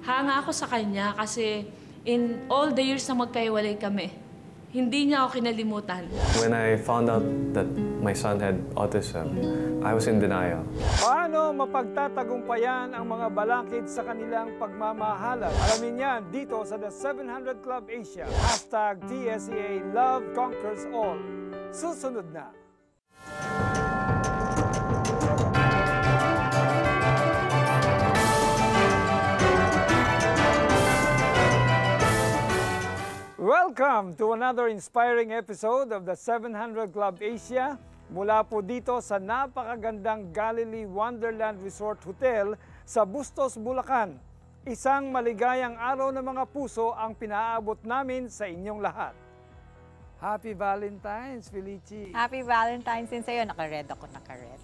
Hanga ako sa kanya kasi in all the years na magkahiwalay kami, hindi niya ako kinalimutan. When I found out that my son had autism, I was in denial. Paano mapagtatagumpayan ang mga balakid sa kanilang pagmamahalan? Alamin yan dito sa The 700 Club Asia. #TSEA Love Conquers All. Susunod na. Welcome to another inspiring episode of the 700 Club Asia. Mula po dito sa napakagandang Galilee Wonderland Resort Hotel sa Bustos, Bulacan. Isang maligayang araw ng mga puso ang pinaabot namin sa inyong lahat. Happy Valentine's, Felici! Happy Valentine's din sa'yo. Naka-red ako, naka-red.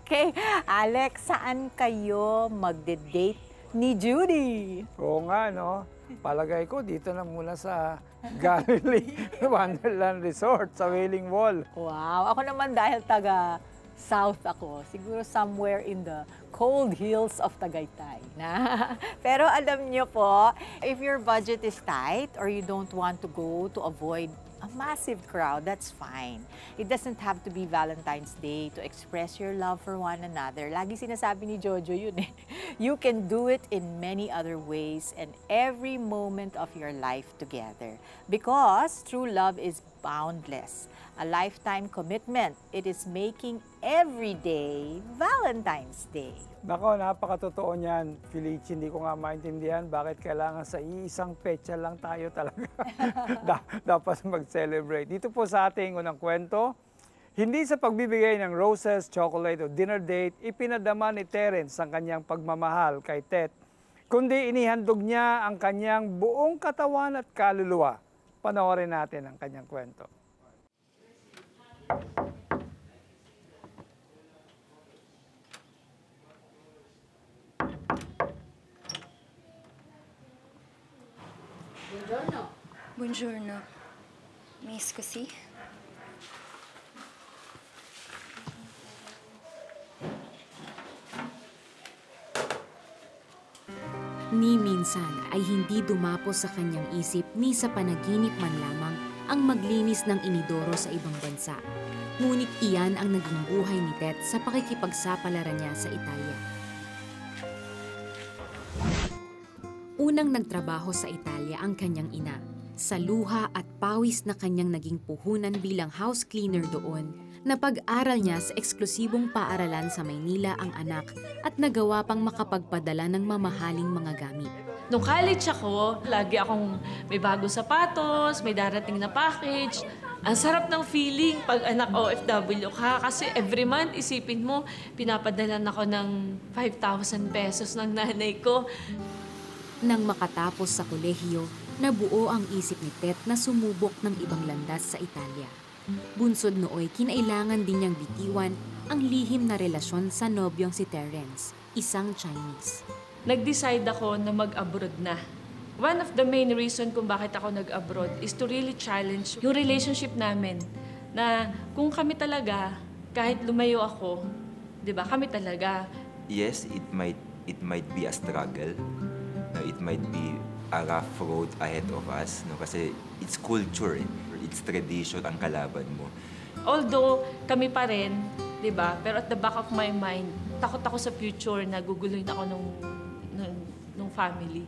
Okay, Alex, saan kayo magde-date ni Judy? Oo nga, no? Palagay ko dito na muna sa Galilee Wonderland Resort sa Wailing Wall. Wow, ako naman dahil taga-south ako, siguro somewhere in the cold hills of Tagaytay. Pero alam niyo po, if your budget is tight or you don't want to go to avoid a massive crowd, that's fine. It doesn't have to be Valentine's Day to express your love for one another. Lagi sinasabi ni Jojo yun eh. You can do it in many other ways and every moment of your life together. Because true love is boundless. A lifetime commitment. It is making every day Valentine's Day. Nako, napakatotoo niyan, Felici. Hindi ko nga maintindihan bakit kailangan sa iisang petsa lang tayo talaga. Dapat mag-celebrate. Dito po sa ating unang kwento, hindi sa pagbibigay ng roses, chocolate o dinner date, ipinadama ni Terence ang kanyang pagmamahal kay Tet, kundi inihandog niya ang kanyang buong katawan at kaluluwa. Panoorin natin ang kanyang kwento. Buongiorno. Buongiorno. Mi scusi? Ni minsan ay hindi dumapos sa kanyang isip ni sa panaginip man lamang ang maglinis ng inidoro sa ibang bansa. Ngunit iyan ang naging buhay ni Tet sa pakikipagsapalaran niya sa Italia. Unang nagtrabaho sa Italia ang kanyang ina. Sa luha at pawis na kanyang naging puhunan bilang house cleaner doon, napag-aral niya sa eksklusibong paaralan sa Maynila ang anak at nagawa pang makapagpadala ng mamahaling mga gamit. Nung college ako, lagi akong may bagong sapatos, may darating na package. Ang sarap ng feeling pag anak OFW ka kasi every month, isipin mo, pinapadalan ako ng 5,000 pesos ng nanay ko. Nang makatapos sa kolehiyo, nabuo ang isip ni Tet na sumubok ng ibang landas sa Italia. Bunsod nooy, kinailangan din niyang bitiwan ang lihim na relasyon sa nobyong si Terence, isang Chinese. Nag-decide ako na mag-abroad na. One of the main reason kung bakit ako nag-abroad is to really challenge yung relationship namin. Na kung kami talaga, kahit lumayo ako, di ba, kami talaga. Yes, it might be a struggle. No, it might be a rough road ahead of us. No, kasi it's culture, it's tradition ang kalaban mo. Although kami pa rin, di ba? Pero at the back of my mind, takot ako sa future na guguluhin ako nung family.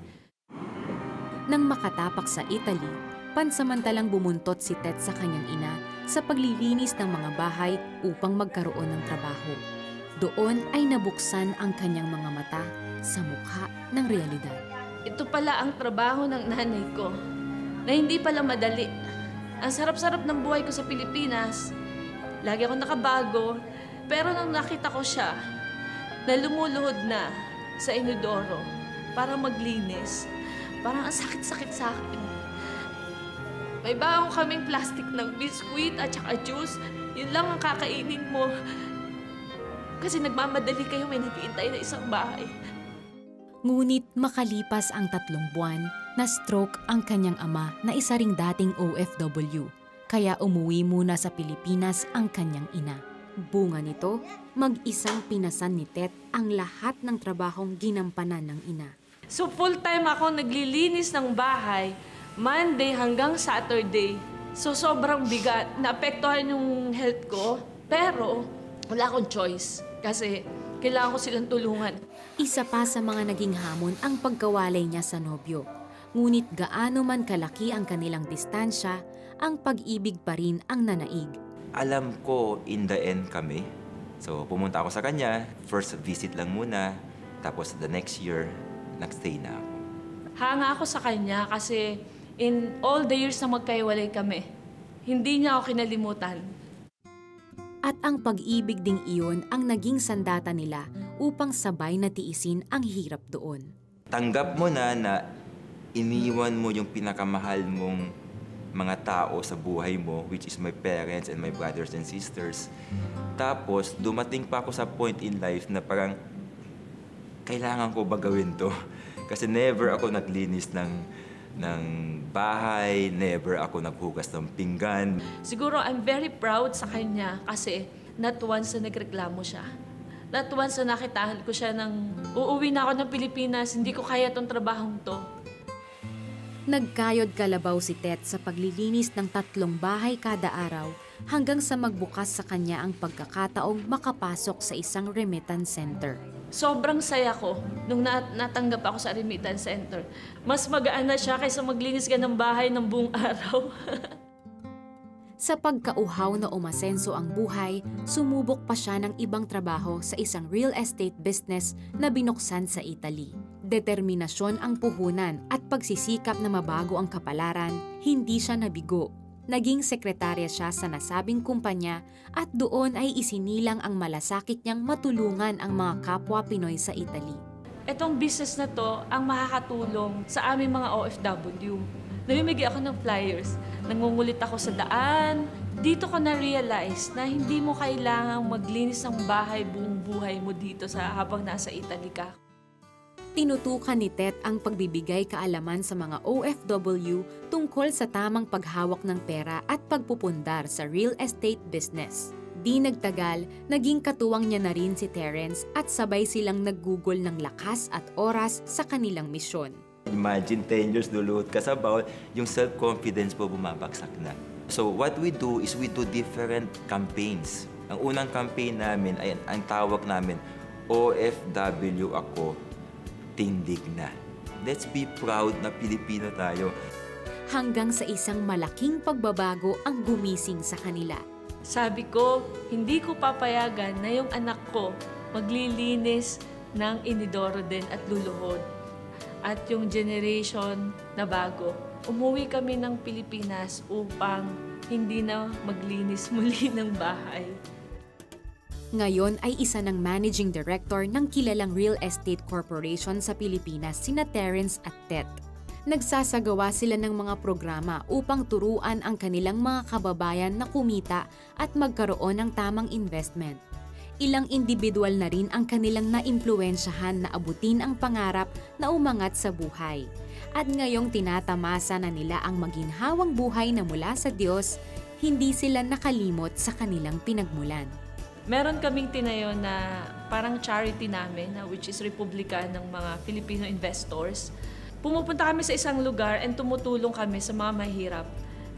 Nang makatapak sa Italy, pansamantalang bumuntot si Tet sa kanyang ina sa paglilinis ng mga bahay upang magkaroon ng trabaho. Doon ay nabuksan ang kanyang mga mata sa mukha ng realidad. Ito pala ang trabaho ng nanay ko, na hindi pala madali. Ang sarap-sarap ng buhay ko sa Pilipinas. Lagi ako nakabago, pero nang nakita ko siya, na lumuluhod na sa inodoro para maglinis, parang ang sakit-sakit sa akin. May bago kaming plastic ng biskuit at saka juice, yun lang ang kakainin mo. Kasi nagmamadali kayo, may nag-iintay na isang bahay. Ngunit makalipas ang 3 buwan, na-stroke ang kanyang ama na isa ring dating OFW. Kaya umuwi muna sa Pilipinas ang kanyang ina. Bunga nito, mag-isang pinasan ni Tet ang lahat ng trabahong ginampanan ng ina. So full-time ako naglilinis ng bahay, Monday hanggang Saturday. So sobrang bigat, naapektuhan yung health ko, pero wala akong choice kasi kailangan ko silang tulungan. Isa pa sa mga naging hamon ang pagkawalay niya sa nobyo. Ngunit gaano man kalaki ang kanilang distansya, ang pag-ibig pa rin ang nanaig. Alam ko, in the end kami. So, pumunta ako sa kanya. First visit lang muna. Tapos, the next year, nag-stay na ako. Hanga ako sa kanya kasi in all the years na magkaiwalay kami, hindi niya ako kinalimutan. At ang pag-ibig ding iyon ang naging sandata nila upang sabay na tiisin ang hirap doon. Tanggap mo na iniwan mo yung pinakamahal mong mga tao sa buhay mo, which is my parents and my brothers and sisters. Tapos, dumating pa ako sa point in life na parang, kailangan ko ba gawin to? Kasi never ako naglinis ng bahay, never ako naghugas ng pinggan. Siguro I'm very proud sa kanya kasi not once na nagreklamo siya. Not once na nakitaan ko siya ng uuwi na ako ng Pilipinas, hindi ko kaya tong trabahong to. Nagkayod kalabaw si Tet sa paglilinis ng 3 bahay kada araw hanggang sa magbukas sa kanya ang pagkakataong makapasok sa isang remittance center. Sobrang saya ko nung natanggap ako sa remittance center. Mas magaan na siya kaysa maglinis ka ng bahay ng buong araw. Sa pagkauhaw na umasenso ang buhay, sumubok pa siya ng ibang trabaho sa isang real estate business na binuksan sa Italy. Determinasyon ang puhunan at pagsisikap na mabago ang kapalaran, hindi siya nabigo. Naging sekretarya siya sa nasabing kumpanya at doon ay isinilang ang malasakit niyang matulungan ang mga kapwa Pinoy sa Italy. Etong business na to ang makakatulong sa aming mga OFW. Namimigay ako ng flyers, nangungulit ako sa daan. Dito ko na-realize na hindi mo kailangang maglinis ng bahay buong buhay mo dito habang nasa Italy ka. Tinutukan ni Tet ang pagbibigay kaalaman sa mga OFW tungkol sa tamang paghawak ng pera at pagpupundar sa real estate business. Di nagtagal, naging katuwang niya na rin si Terence at sabay silang naggugol ng lakas at oras sa kanilang misyon. Imagine 10 years luluhod ka sa bawl, yung self-confidence po bumabagsak na. So what we do is we do different campaigns. Ang unang campaign namin ay ang tawag namin, OFW ako, tindig na. Let's be proud na Pilipino tayo. Hanggang sa isang malaking pagbabago ang gumising sa kanila. Sabi ko, hindi ko papayagan na yung anak ko maglilinis ng inidoro din at luluhod. At yung generation na bago, umuwi kami ng Pilipinas upang hindi na maglinis muli ng bahay. Ngayon ay isa ng managing director ng kilalang real estate corporation sa Pilipinas, sina Terence at Tet. Nagsasagawa sila ng mga programa upang turuan ang kanilang mga kababayan na kumita at magkaroon ng tamang investment. Ilang individual na rin ang kanilang naimpluwensyahan na abutin ang pangarap na umangat sa buhay. At ngayong tinatamasa na nila ang maginhawang buhay na mula sa Diyos, hindi sila nakalimot sa kanilang pinagmulan. Meron kaming tinayo na parang charity namin, which is Republika ng mga Filipino investors. Pumupunta kami sa isang lugar and tumutulong kami sa mga mahirap.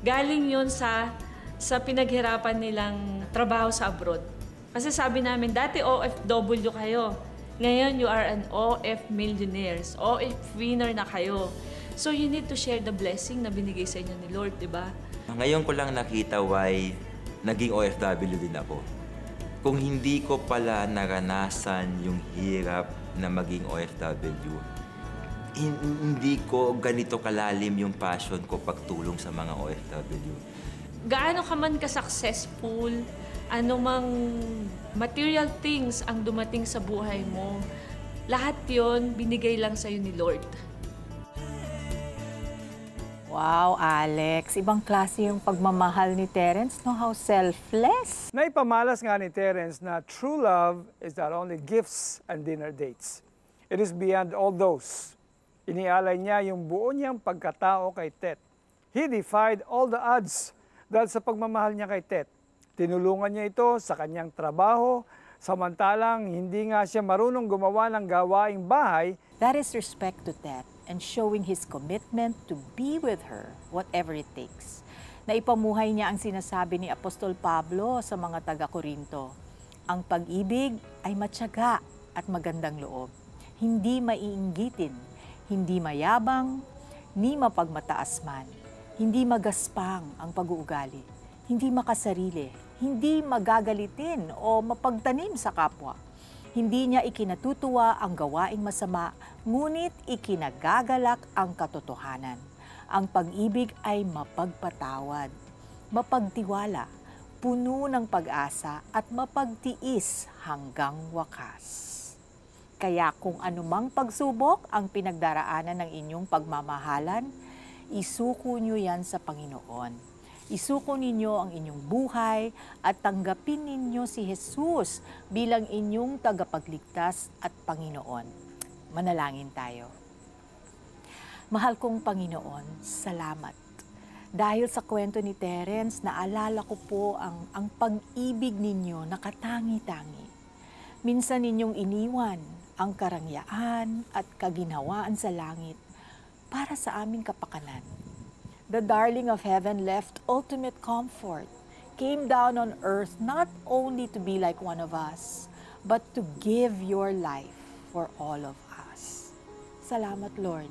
Galing yun sa pinaghirapan nilang trabaho sa abroad. Kasi sabi namin, dati OFW kayo. Ngayon, you are an OF millionaires. OF winner na kayo. So you need to share the blessing na binigay sa inyo ni Lord, di ba? Ngayon ko lang nakita why naging OFW din ako. Kung hindi ko pala naranasan yung hirap na maging OFW, hindi ko ganito kalalim yung passion ko pagtulong sa mga OFW. Gaano ka man ka-successful, anumang material things ang dumating sa buhay mo, lahat yon binigay lang sa'yo ni Lord. Wow, Alex. Ibang klase yung pagmamahal ni Terence, no? How selfless. Naipamalas nga ni Terence na true love is not only gifts and dinner dates. It is beyond all those. Inialay niya yung buo niyang pagkatao kay Tet. He defied all the odds dahil sa pagmamahal niya kay Tet. Tinulungan niya ito sa kanyang trabaho, Samantalang hindi nga siya marunong gumawa ng gawaing bahay, That is respect to Tet and showing his commitment to be with her, whatever it takes. Naipamuhay niya ang sinasabi ni Apostol Pablo sa mga taga-Korinto. Ang pag-ibig ay matyaga at magandang loob. Hindi maiinggitin, hindi mayabang, ni mapagmataas man. Hindi magaspang ang pag-uugali. Hindi makasarili. Hindi magagalitin o mapagtanim sa kapwa. Hindi niya ikinatutuwa ang gawaing masama, ngunit ikinagagalak ang katotohanan. Ang pag-ibig ay mapagpatawad, mapagtiwala, puno ng pag-asa at mapagtiis hanggang wakas. Kaya kung anumang pagsubok ang pinagdaraanan ng inyong pagmamahalan, isuko niyo yan sa Panginoon. Isuko ninyo ang inyong buhay at tanggapin ninyo si Jesus bilang inyong tagapagligtas at Panginoon. Manalangin tayo. Mahal kong Panginoon, salamat. Dahil sa kwento ni Terence, naalala ko po ang pag-ibig ninyo na katangi-tangi. Minsan ninyong iniwan ang karangyaan at kaginhawaan sa langit para sa aming kapakanan. The darling of heaven left ultimate comfort, came down on earth not only to be like one of us, but to give your life for all of us. Salamat, Lord.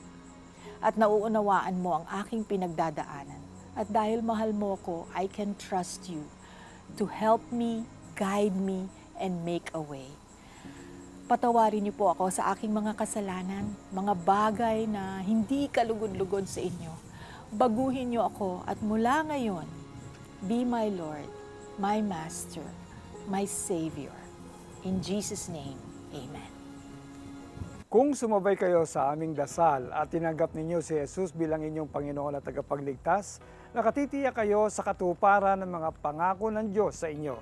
At nauunawaan mo ang aking pinagdadaanan. At dahil mahal mo ko, I can trust you to help me, guide me, and make a way. Patawarin niyo po ako sa aking mga kasalanan, mga bagay na hindi kalugod-lugod sa inyo. Baguhin niyo ako at mula ngayon, be my Lord, my Master, my Savior. In Jesus' name, Amen. Kung sumabay kayo sa aming dasal at tinanggap ninyo si Jesus bilang inyong Panginoon at tagapagligtas, nakatitiyak kayo sa katuparan ng mga pangako ng Diyos sa inyo.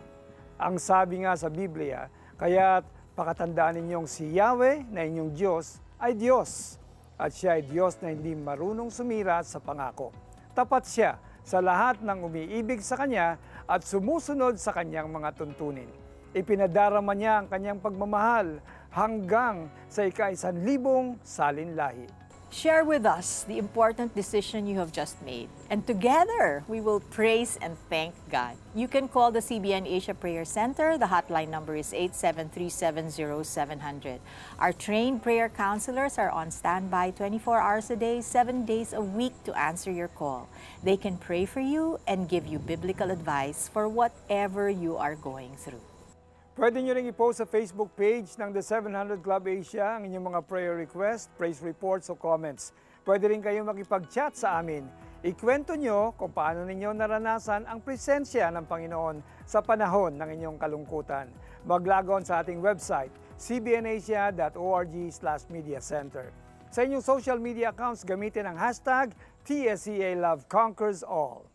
Ang sabi nga sa Biblia, kaya't pakatandaan ninyong si Yahweh na inyong Diyos ay Diyos, at siya ay Diyos na hindi marunong sumira sa pangako. Tapat siya sa lahat ng umiibig sa Kanya at sumusunod sa Kanyang mga tuntunin. Ipinadarama niya ang Kanyang pagmamahal hanggang sa ika-1,000 salinlahi. Share with us the important decision you have just made. And together, we will praise and thank God. You can call the CBN Asia Prayer Center. The hotline number is 873-70700. Our trained prayer counselors are on standby 24 hours a day, 7 days a week to answer your call. They can pray for you and give you biblical advice for whatever you are going through. Pwede nyo rin i-post sa Facebook page ng The 700 Club Asia ang inyong mga prayer request, praise reports o comments. Pwede rin kayong makipag-chat sa amin. Ikwento nyo kung paano ninyo naranasan ang presensya ng Panginoon sa panahon ng inyong kalungkutan. Mag-log on sa ating website, cbnasia.org/mediacenter. Sa inyong social media accounts, gamitin ang hashtag TSCA Love Conquers All.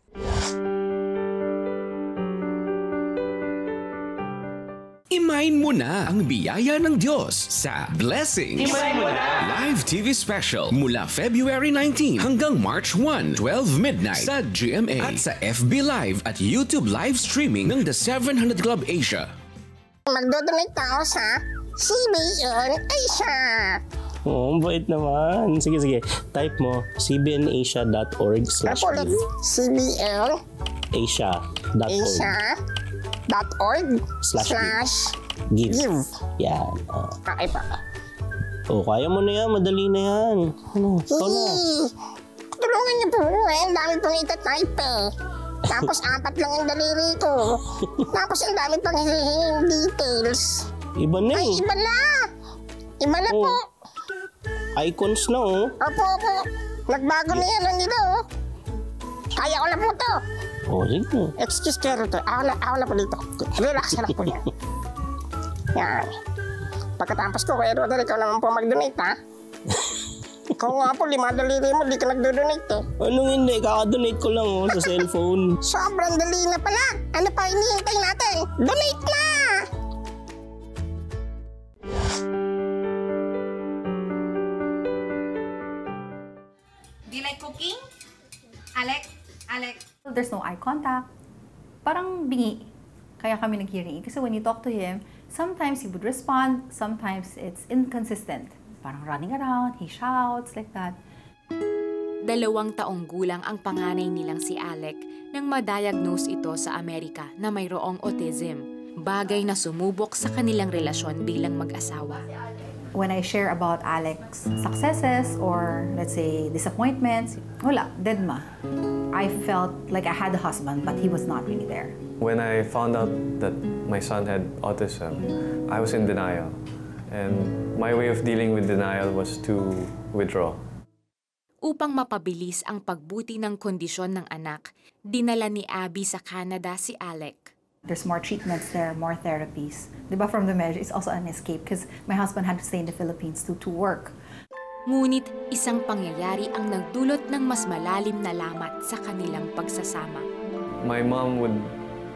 Imayin mo na ang biyaya ng Diyos sa Blessings Live TV Special mula February 19 hanggang March 1, 12 midnight sa GMA at sa FB Live at YouTube live streaming ng The 700 Club Asia. Magdodonate ako sa CBN Asia. Oo, bait naman. Sige. Type mo cbnasia.org/give. CBN Asia.org/give. Yan. Okay pa. Oh, kaya mo na yan. Madali na yan. Ano? Ikaw na. Tulungan niyo po. Ang dami pong itatype eh. Tapos 4 lang ang daliri ko. Tapos ang dami pang hihinging details. Iba na eh. Ay, iba na. Iba na po. Icons na oh. Opo. Nagbago na yan ang nila oh. Kaya ko na po to. Oh, sige. Excuse kero to. Ako na po dito. Relax na po yan. Yan. Pagkatapos ko, kaya Rodel, ikaw naman po mag-donate ha. Ikaw nga po, 5 daliri mo, di ka nagdo-donate eh. Anong hindi? Kaka-donate ko lang oh, sa cellphone. Sobrang dali na pala. Ano pa hinihintay natin? Donate na! Do you like cooking? Alex? There's no eye contact. Parang bingi. Kaya kami nag-hearing aid. Kasi when you talk to him, Sometimes he would respond, sometimes it's inconsistent. Parang running around, he shouts like that. 2 taong gulang ang panganay nilang si Alec nang ma-diagnose ito sa Amerika na mayroong autism, bagay na sumubok sa kanilang relasyon bilang mag-asawa. When I share about Alec's successes or let's say disappointments, wala, deadma. I felt like I had a husband but he was not really there. When I found out that my son had autism, I was in denial. And my way of dealing with denial was to withdraw. Upang mapabilis ang pagbuti ng kondisyon ng anak, dinala ni Abby sa Canada si Alec. There's more treatments there, more therapies. Diba, from the marriage, it's also an escape because my husband had to stay in the Philippines to work. Ngunit isang pangyayari ang nagdulot ng mas malalim na lamat sa kanilang pagsasama. My mom would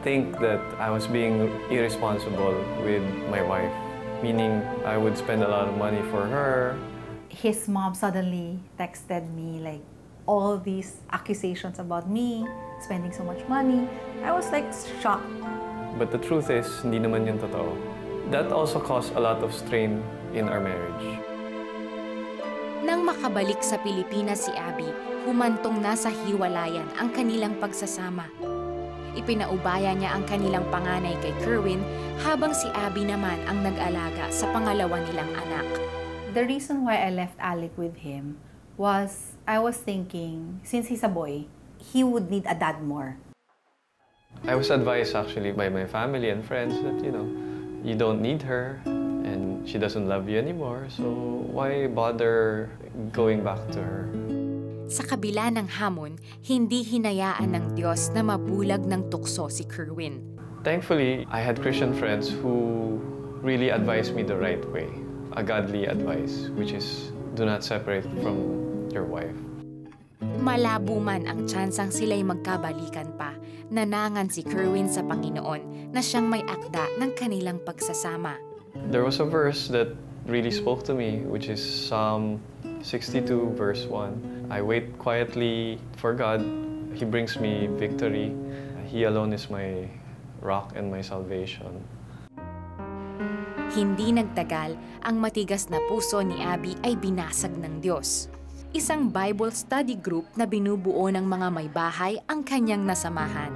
think that I was being irresponsible with my wife, meaning I would spend a lot of money for her. His mom suddenly texted me like all these accusations about me, spending so much money. I was like shocked. But the truth is, hindi naman yun totoo. That also caused a lot of strain in our marriage. Nang makabalik sa Pilipinas si Abby, humantong na sa hiwalayan ang kanilang pagsasama. Ipinaubaya niya ang kanilang panganay kay Kerwin habang si Abby naman ang nag-alaga sa pangalawa nilang anak. The reason why I left Alec with him was I was thinking, since he's a boy, he would need a dad more. I was advised actually by my family and friends that, you don't need her and she doesn't love you anymore, so why bother going back to her? Sa kabila ng hamon, hindi hinayaan ng Diyos na mabulag ng tukso si Kerwin. Thankfully, I had Christian friends who really advised me the right way, a godly advice, which is do not separate from your wife. Malabo man ang tsansang sila'y magkabalikan pa, nanangan si Kerwin sa Panginoon na siyang may akda ng kanilang pagsasama. There was a verse that really spoke to me, which is Psalm 62 verse 1. I wait quietly for God. He brings me victory. He alone is my rock and my salvation. Hindi nagtagal, ang matigas na puso ni Abby ay binasag ng Diyos. Isang Bible study group na binubuo ng mga may bahay ang kanyang nasamahan.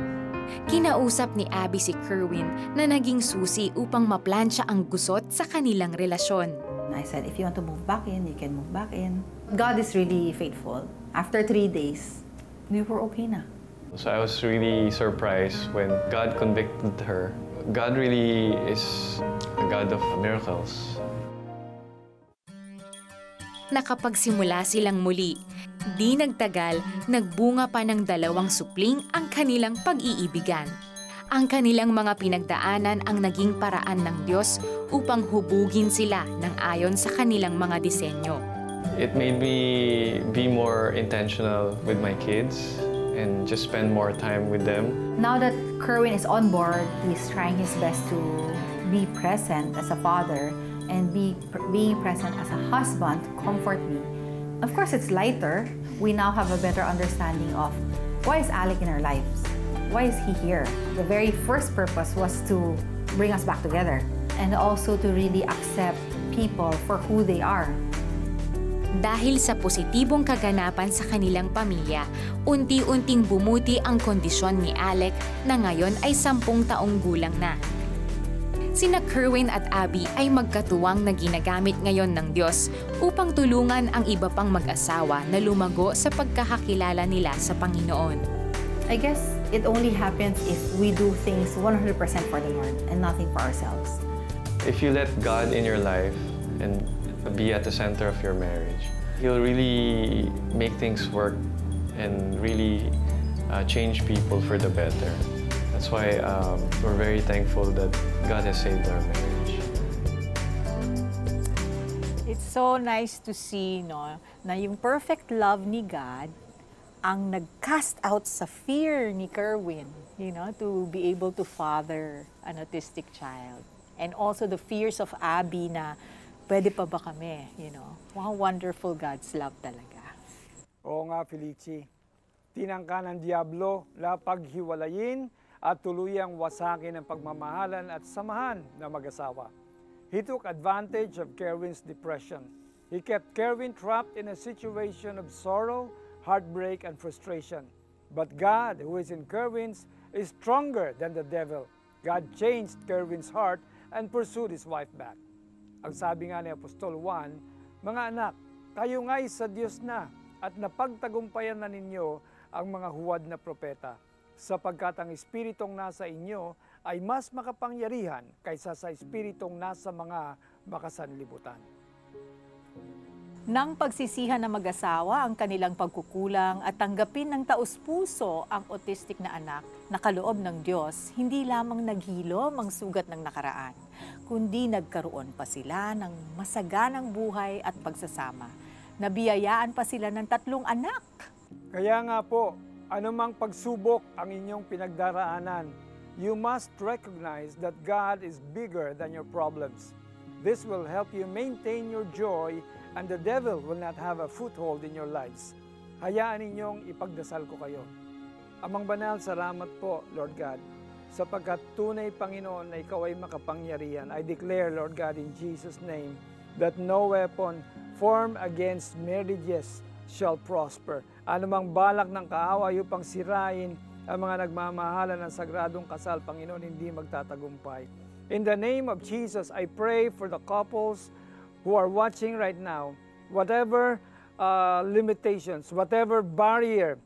Kinausap ni Abby si Kerwin na naging susi upang maplansya ang gusot sa kanilang relasyon. I said, if you want to move back in, you can move back in. God is really faithful. After 3 days, we were okay na. So I was really surprised when God convicted her. God really is a God of miracles. Nakapagsimula silang muli. Di nagtagal, nagbunga pa ng 2 supling ang kanilang pag-iibigan. Ang kanilang mga pinagdaanan ang naging paraan ng Diyos upang hubugin sila ng ayon sa kanilang mga disenyo. It made me be more intentional with my kids and just spend more time with them. Now that Kerwin is on board, he's trying his best to be present as a father and being present as a husband to comfort me. Of course, it's lighter. We now have a better understanding of why is Alec in our lives? Why is he here? The very first purpose was to bring us back together and also to really accept people for who they are. Dahil sa positibong kaganapan sa kanilang pamilya, unti-unting bumuti ang kondisyon ni Alec na ngayon ay 10 taong gulang na. Sina Kerwin at Abby ay magkatuwang na ginagamit ngayon ng Diyos upang tulungan ang iba pang mag-asawa na lumago sa pagkakakilala nila sa Panginoon. I guess it only happens if we do things 100% for the Lord and nothing for ourselves. If you let God in your life and be at the center of your marriage, He'll really make things work and really change people for the better. That's why we're very thankful that God has saved our marriage. It's so nice to see, no, na yung perfect love ni God ang nag-cast out sa fear ni Kerwin, to be able to father an autistic child. And also the fears of Abby na pwede pa ba kami, Wow, wonderful God's love talaga. Oo nga, Felici. Tinangka ng Diablo na paghiwalayin at tuluyang wasakin ang pagmamahalan at samahan ng mag-asawa. He took advantage of Kerwin's depression. He kept Kerwin trapped in a situation of sorrow, heartbreak, and frustration. But God, who is in Kerwin's, is stronger than the devil. God changed Kerwin's heart and pursued his wife back. Ang sabi nga ni Apostol Juan, mga anak, kayo nga'y sa Diyos na at napagtagumpayan na ninyo ang mga huwad na propeta, sapagkat ang espiritong nasa inyo ay mas makapangyarihan kaysa sa espiritong nasa mga makasanlibutan. Nang pagsisihan ng mag-asawa ang kanilang pagkukulang at tanggapin ng taus-puso ang autistic na anak na kaloob ng Diyos, hindi lamang naghilom ang sugat ng nakaraan, kundi nagkaroon pa sila ng masaganang buhay at pagsasama. Nabiyayaan pa sila ng 3 anak. Kaya nga po, anumang pagsubok ang inyong pinagdaraanan, you must recognize that God is bigger than your problems. This will help you maintain your joy and the devil will not have a foothold in your lives. Hayaan ninyong ipagdasal ko kayo. Amang banal, salamat po, Lord God, sapagkat tunay, Panginoon, na ikaw ay makapangyarihan. I declare, Lord God, in Jesus' name, that no weapon formed against marriages shall prosper. Anumang balak ng kaaway upang sirain ang mga nagmamahalan ng sagradong kasal, Panginoon, hindi magtatagumpay. In the name of Jesus, I pray for the couples who are watching right now, whatever limitations, whatever barrier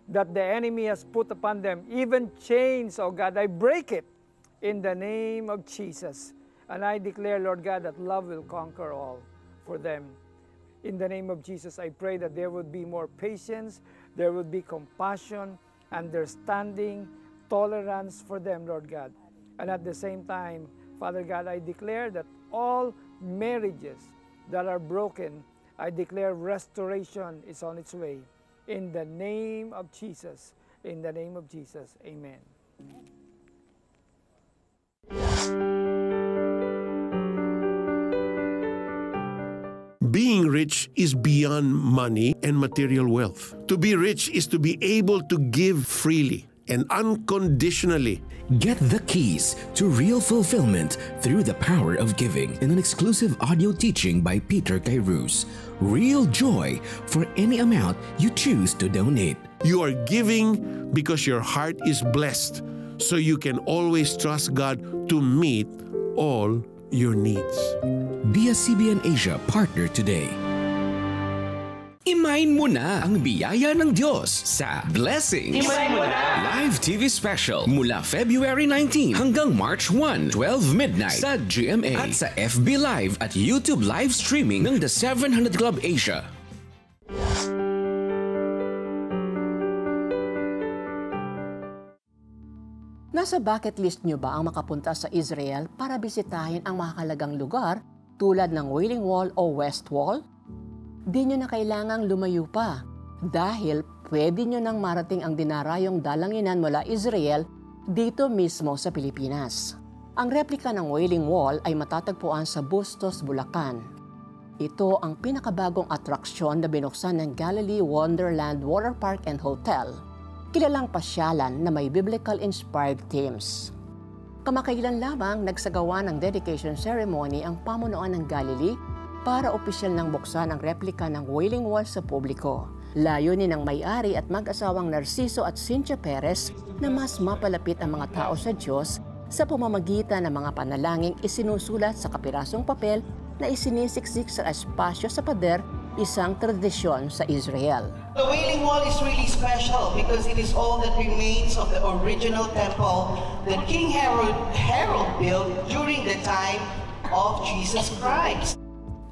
that the enemy has put upon them, even chains, oh God, I break it in the name of Jesus. And I declare, Lord God, that love will conquer all for them. In the name of Jesus, I pray that there would be more patience, there would be compassion, understanding, tolerance for them, Lord God. And at the same time, Father God, I declare that all marriages that are broken, I declare restoration is on its way. In the name of Jesus, in the name of Jesus, amen. Being rich is beyond money and material wealth. To be rich is to be able to give freely and unconditionally. Get the keys to real fulfillment through the power of giving in an exclusive audio teaching by Peter Kairos. Real joy for any amount you choose to donate. You are giving because your heart is blessed, so you can always trust God to meet all your needs. Be a CBN Asia partner today. Imayin mo na ang biyaya ng Diyos sa Blessing Live TV Special mula February 19 hanggang March 1, 12 midnight sa GMA at sa FB Live at YouTube live streaming ng The 700 Club Asia. Nasa bucket list nyo ba ang makapunta sa Israel para bisitahin ang makakalagang lugar tulad ng Wailing Wall o West Wall? Di nyo na kailangang lumayo pa dahil pwede nyo nang marating ang dinarayong dalanginan mula Israel dito mismo sa Pilipinas. Ang replika ng Wailing Wall ay matatagpuan sa Bustos, Bulacan. Ito ang pinakabagong atraksyon na binuksan ng Galilee Wonderland Water Park and Hotel. Kilalang pasyalan na may biblical-inspired themes. Kamakailan lamang nagsagawa ng dedication ceremony ang pamunuan ng Galilee para opisyal nang buksan ang replika ng Wailing Wall sa publiko. Layunin ng may-ari at mag-asawang Narciso at Cynthia Perez na mas mapalapit ang mga tao sa Diyos sa pamamagitan ng mga panalangin isinusulat sa kapirasong papel na isinisiksik sa espasyo sa pader, isang tradisyon sa Israel. The Wailing Wall is really special because it is all that remains of the original temple that King Herod built during the time of Jesus Christ.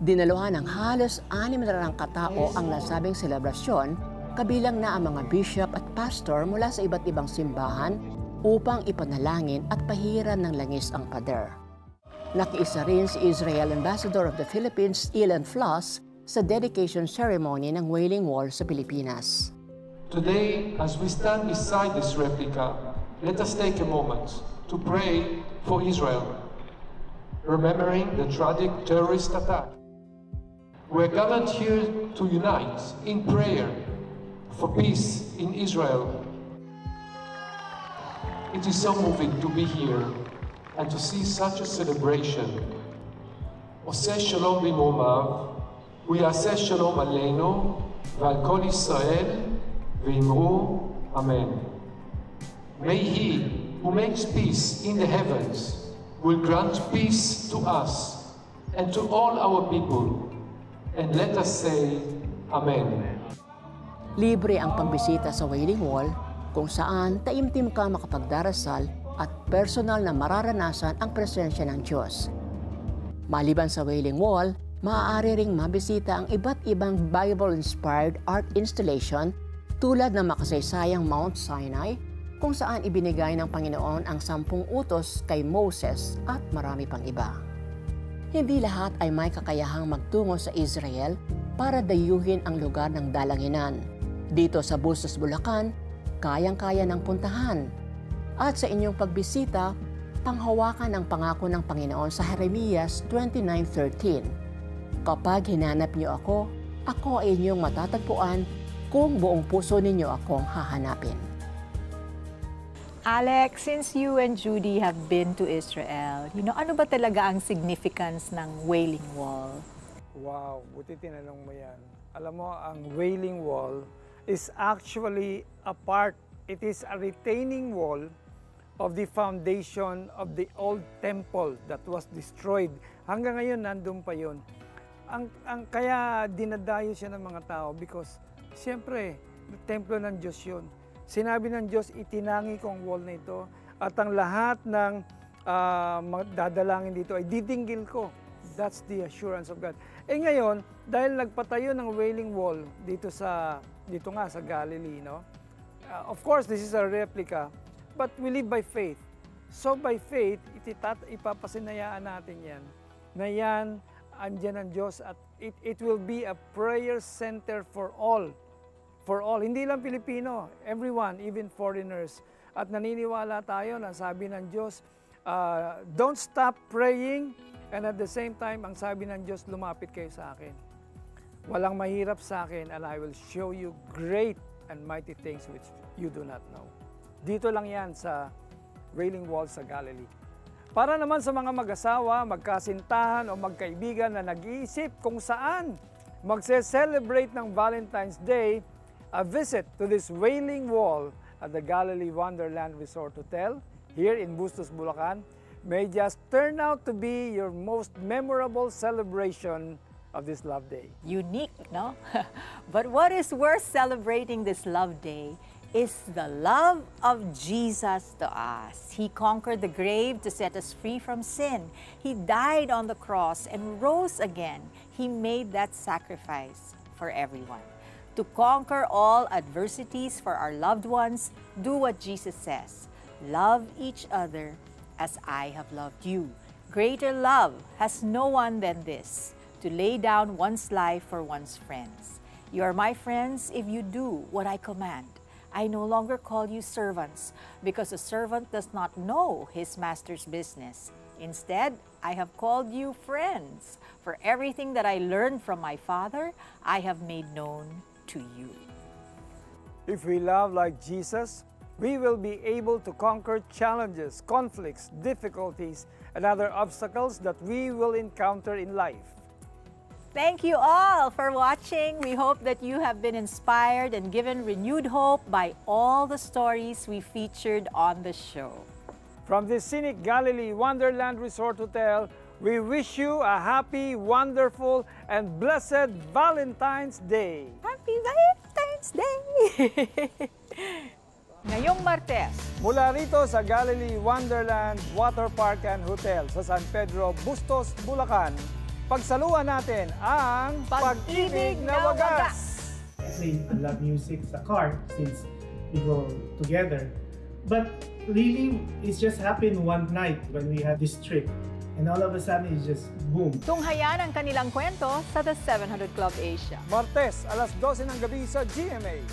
Dinaluhan ng halos 600 katao ang nasabing selebrasyon, kabilang na ang mga bishop at pastor mula sa iba't ibang simbahan upang ipanalangin at pahiran ng langis ang pader. Nakiisa rin si Israel Ambassador of the Philippines, Ilan Floss, sa dedication ceremony ng Wailing Wall sa Pilipinas. Today, as we stand beside this replica, let us take a moment to pray for Israel, remembering the tragic terrorist attack. We're gathered here to unite in prayer for peace in Israel. It is so moving to be here and to see such a celebration. עושה שלום במרומיו, ויעשה שלום עלינו ועל כל ישראל, ואמרו אמן. May he who makes peace in the heavens will grant peace to us and to all our people, and let us say Amen. Libre ang pambisita sa Wailing Wall kung saan taimtim ka makapagdarasal at personal na mararanasan ang presensya ng Diyos. Maliban sa Wailing Wall, maaari ring mabisita ang iba't ibang Bible-inspired art installation tulad ng makasaysayang Mount Sinai, kung saan ibinigay ng Panginoon ang 10 utos kay Moses at marami pang iba. Hindi lahat ay may kakayahang magtungo sa Israel para dayuhin ang lugar ng dalanginan. Dito sa Bustos, Bulacan, kayang-kaya ng puntahan. At sa inyong pagbisita, panghawakan ang pangako ng Panginoon sa Jeremias 29:13. Kapag hinanap niyo ako ay inyong matatagpuan kung buong puso ninyo akong hahanapin. Alex, since you and Judy have been to Israel, ano ba talaga ang significance ng Wailing Wall? Wow, buti tinanong mo yan. Alam mo, ang Wailing Wall is actually it is a retaining wall of the foundation of the old temple that was destroyed. Hanggang ngayon, nandun pa yun. Kaya dinadayo siya ng mga tao because, siyempre, templo ng Diyos yun. Sinabi ng Diyos, itinangi ko ang wall na ito at ang lahat ng dadalangin dito ay didinggil ko. That's the assurance of God. Ngayon, dahil nagpatayo ng Wailing Wall dito nga sa Galilee, no? Of course, this is a replica, but we live by faith. So by faith, ipapasinayaan natin yan. Na yan, andyan ang Diyos at it will be a prayer center for all. For all, hindi lang Pilipino, everyone, even foreigners. At naniniwala tayo na sabi ng Diyos, don't stop praying, and at the same time, ang sabi ng Diyos, lumapit kayo sa akin. Walang mahirap sa akin, and I will show you great and mighty things which you do not know. Dito lang yan sa Wailing Wall sa Galilee. Para naman sa mga mag-asawa, magkasintahan o magkaibigan na nag-iisip kung saan magse-celebrate ng Valentine's Day, a visit to this Wailing Wall at the Galilee Wonderland Resort Hotel here in Bustos, Bulacan may just turn out to be your most memorable celebration of this Love Day. Unique, no? But what is worth celebrating this Love Day is the love of Jesus to us. He conquered the grave to set us free from sin. He died on the cross and rose again. He made that sacrifice for everyone. To conquer all adversities for our loved ones, do what Jesus says. Love each other as I have loved you. Greater love has no one than this, to lay down one's life for one's friends. You are my friends if you do what I command. I no longer call you servants, because a servant does not know his master's business. Instead, I have called you friends. For everything that I learned from my Father, I have made known to you. If we love like Jesus, we will be able to conquer challenges, conflicts, difficulties, and other obstacles that we will encounter in life. Thank you all for watching. We hope that you have been inspired and given renewed hope by all the stories we featured on the show. From the scenic Galilee Wonderland Resort Hotel, we wish you a happy, wonderful, and blessed Valentine's Day. Happy Valentine's Day! Ngayong Martes, mula rito sa Galilee Wonderland Water Park and Hotel sa San Pedro, Bustos, Bulacan, pagsaluhan natin ang Pag-ibig na Wagas! Kasi I love music sa car since we go together. But really, it just happened one night when we had this trip. And all of a sudden, it's just boom. Tunghayan ang kanilang kwento sa The 700 Club Asia. Martes, alas 12 ng gabi sa GMA.